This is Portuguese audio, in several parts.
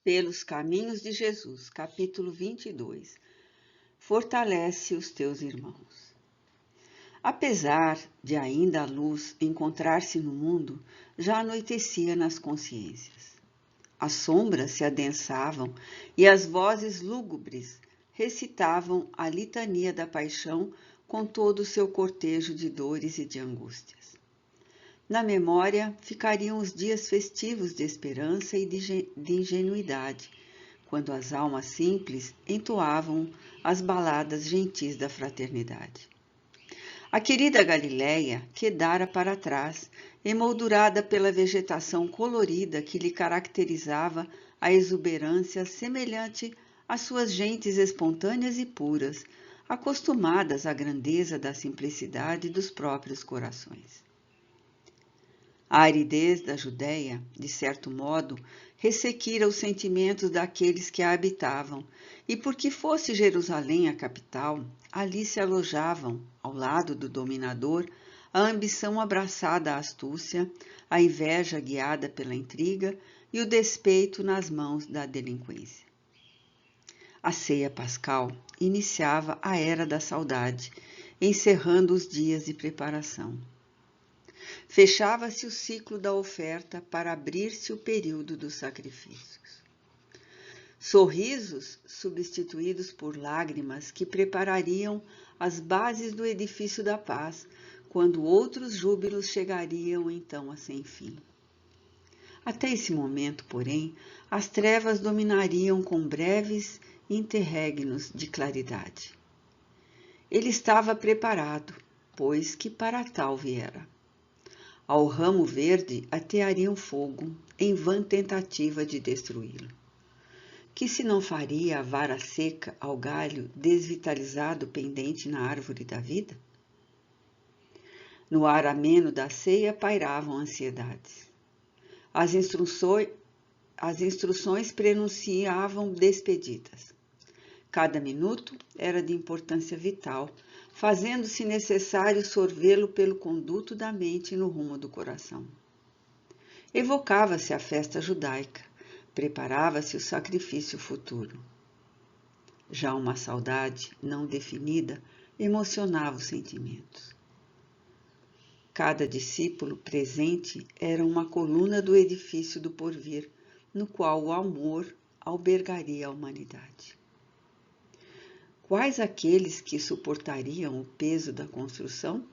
pelos caminhos de Jesus, capítulo 22. Fortalece os teus irmãos. Apesar de ainda a luz encontrar-se no mundo, já anoitecia nas consciências. As sombras se adensavam e as vozes lúgubres recitavam a litania da paixão com todo o seu cortejo de dores e de angústias. Na memória ficariam os dias festivos de esperança e de ingenuidade, quando as almas simples entoavam as baladas gentis da fraternidade. A querida Galileia quedara para trás, emoldurada pela vegetação colorida que lhe caracterizava a exuberância semelhante às suas gentes espontâneas e puras, acostumadas à grandeza da simplicidade dos próprios corações. A aridez da Judéia, de certo modo, ressequira os sentimentos daqueles que a habitavam, e porque fosse Jerusalém a capital, ali se alojavam, ao lado do dominador, a ambição abraçada à astúcia, a inveja guiada pela intriga e o despeito nas mãos da delinquência. A ceia pascal iniciava a era da saudade, encerrando os dias de preparação. Fechava-se o ciclo da oferta para abrir-se o período dos sacrifícios. Sorrisos substituídos por lágrimas que preparariam as bases do edifício da paz, quando outros júbilos chegariam então a sem fim. Até esse momento, porém, as trevas dominariam com breves interregnos de claridade. Ele estava preparado, pois que para tal viera. Ao ramo verde ateariam fogo, em vã tentativa de destruí-lo. Que se não faria a vara seca ao galho desvitalizado pendente na árvore da vida? No ar ameno da ceia pairavam ansiedades. As instruções prenunciavam despedidas. Cada minuto era de importância vital, fazendo-se necessário sorvê-lo pelo conduto da mente no rumo do coração. Evocava-se a festa judaica, preparava-se o sacrifício futuro. Já uma saudade não definida emocionava os sentimentos. Cada discípulo presente era uma coluna do edifício do porvir, no qual o amor albergaria a humanidade. Quais aqueles que suportariam o peso da construção?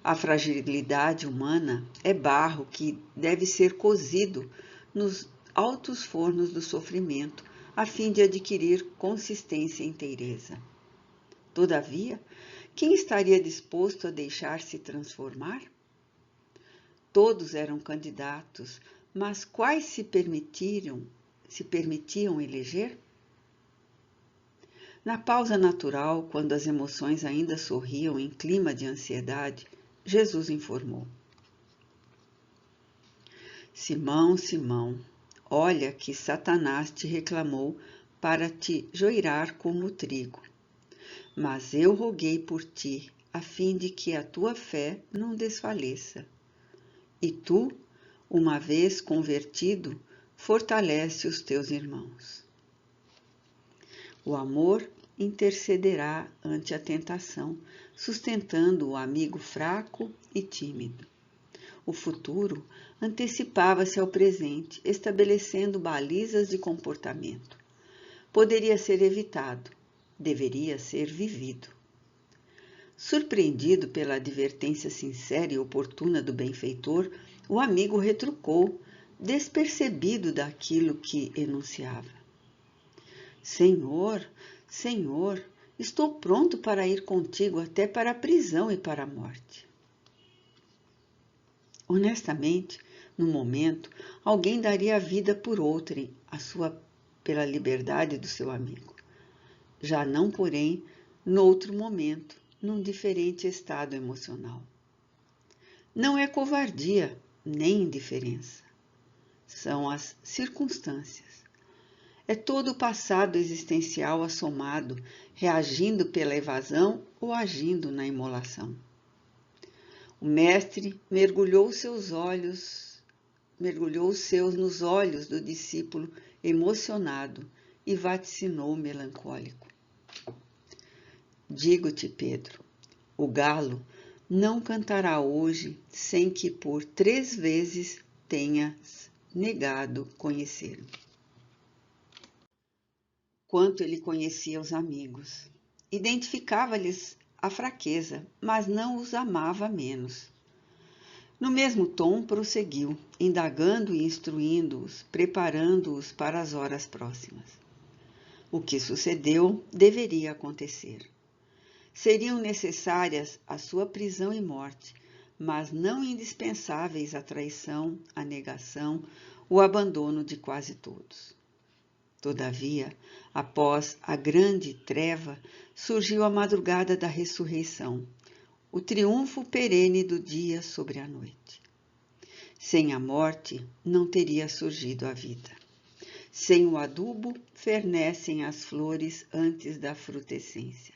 A fragilidade humana é barro que deve ser cozido nos altos fornos do sofrimento, a fim de adquirir consistência e inteireza. Todavia, quem estaria disposto a deixar-se transformar? Todos eram candidatos, mas quais se permitiam eleger? Na pausa natural, quando as emoções ainda sorriam em clima de ansiedade, Jesus informou: Simão, Simão, olha que Satanás te reclamou para te joirar como o trigo. Mas eu roguei por ti, a fim de que a tua fé não desfaleça. E tu, uma vez convertido, fortalece os teus irmãos. O amor intercederá ante a tentação, sustentando o amigo fraco e tímido. O futuro antecipava-se ao presente, estabelecendo balizas de comportamento. Poderia ser evitado, deveria ser vivido. Surpreendido pela advertência sincera e oportuna do benfeitor, o amigo retrucou, despercebido daquilo que enunciava. Senhor, Senhor, estou pronto para ir contigo até para a prisão e para a morte. Honestamente, no momento, alguém daria a vida por outrem, pela liberdade do seu amigo. Já não, porém, noutro momento, num diferente estado emocional. Não é covardia, nem indiferença. São as circunstâncias. É todo o passado existencial assomado, reagindo pela evasão ou agindo na imolação. O mestre mergulhou seus olhos mergulhou os seus nos olhos do discípulo emocionado e vaticinou melancólico. Digo-te, Pedro, o galo não cantará hoje sem que por 3 vezes tenhas negado conhecer-me. Quanto ele conhecia os amigos. Identificava-lhes a fraqueza, mas não os amava menos. No mesmo tom, prosseguiu, indagando e instruindo-os, preparando-os para as horas próximas. O que sucedeu deveria acontecer. Seriam necessárias a sua prisão e morte, mas não indispensáveis a traição, a negação, o abandono de quase todos. Todavia, após a grande treva, surgiu a madrugada da ressurreição, o triunfo perene do dia sobre a noite. Sem a morte, não teria surgido a vida. Sem o adubo, fernecem as flores antes da frutescência.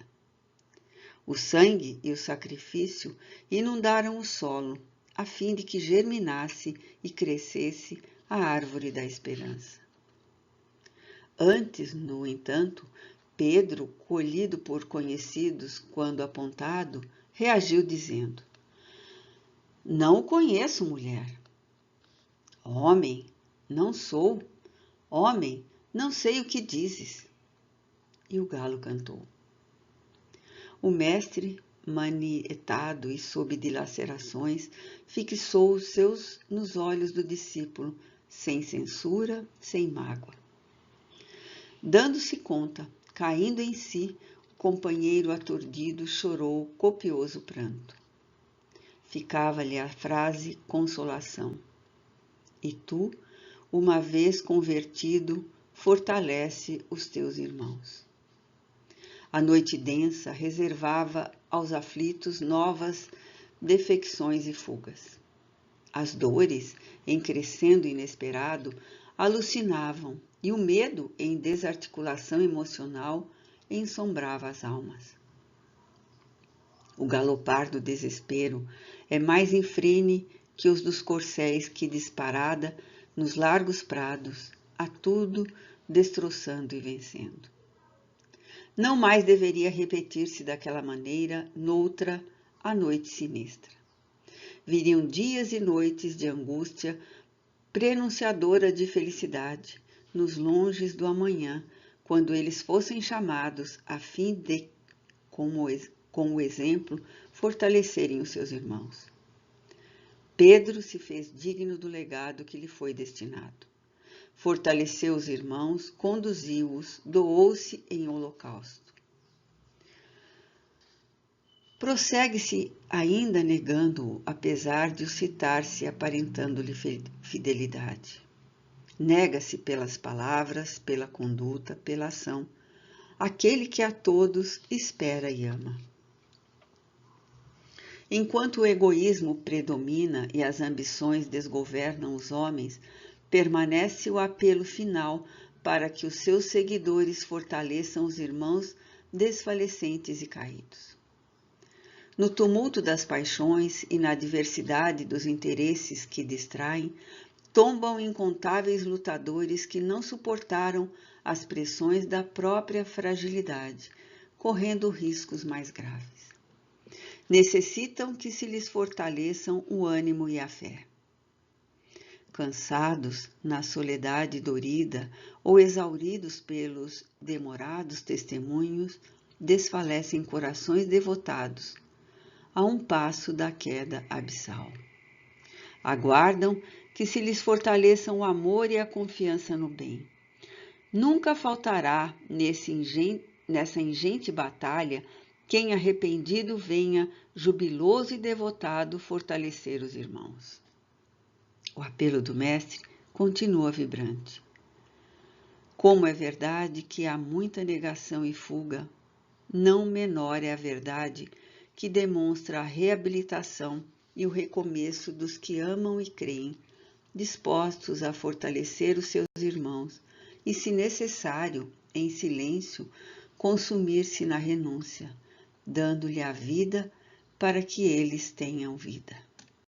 O sangue e o sacrifício inundaram o solo, a fim de que germinasse e crescesse a árvore da esperança. Antes, no entanto, Pedro, colhido por conhecidos quando apontado, reagiu dizendo: Não o conheço, mulher. Homem, não sou. Homem, não sei o que dizes. E o galo cantou. O mestre, manietado e sob dilacerações, fixou os seus nos olhos do discípulo, sem censura, sem mágoa. Dando-se conta, caindo em si, o companheiro aturdido chorou copioso pranto. Ficava-lhe a frase consolação. E tu, uma vez convertido, fortalece os teus irmãos. A noite densa reservava aos aflitos novas defecções e fugas. As dores, em crescendo inesperado, alucinavam, e o medo, em desarticulação emocional, ensombrava as almas. O galopar do desespero é mais infrene que os dos corcéis que, disparada nos largos prados, a tudo destroçando e vencendo. Não mais deveria repetir-se daquela maneira, noutra, a noite sinistra. Viriam dias e noites de angústia, prenunciadora de felicidade, nos longes do amanhã, quando eles fossem chamados a fim de, com o exemplo, fortalecerem os seus irmãos. Pedro se fez digno do legado que lhe foi destinado. Fortaleceu os irmãos, conduziu-os, doou-se em holocausto. Prossegue-se ainda negando-o, apesar de o citar-se aparentando-lhe fidelidade. Nega-se pelas palavras, pela conduta, pela ação, aquele que a todos espera e ama. Enquanto o egoísmo predomina e as ambições desgovernam os homens, permanece o apelo final para que os seus seguidores fortaleçam os irmãos desfalecentes e caídos. No tumulto das paixões e na diversidade dos interesses que distraem, tombam incontáveis lutadores que não suportaram as pressões da própria fragilidade, correndo riscos mais graves. Necessitam que se lhes fortaleçam o ânimo e a fé. Cansados, na soledade dorida, ou exauridos pelos demorados testemunhos, desfalecem corações devotados, a um passo da queda abissal. Aguardam que se lhes fortaleçam o amor e a confiança no bem. Nunca faltará nessa ingente batalha quem arrependido venha, jubiloso e devotado, fortalecer os irmãos. O apelo do mestre continua vibrante. Como é verdade que há muita negação e fuga, não menor é a verdade que demonstra a reabilitação e o recomeço dos que amam e creem, dispostos a fortalecer os seus irmãos e, se necessário, em silêncio, consumir-se na renúncia, dando-lhe a vida para que eles tenham vida.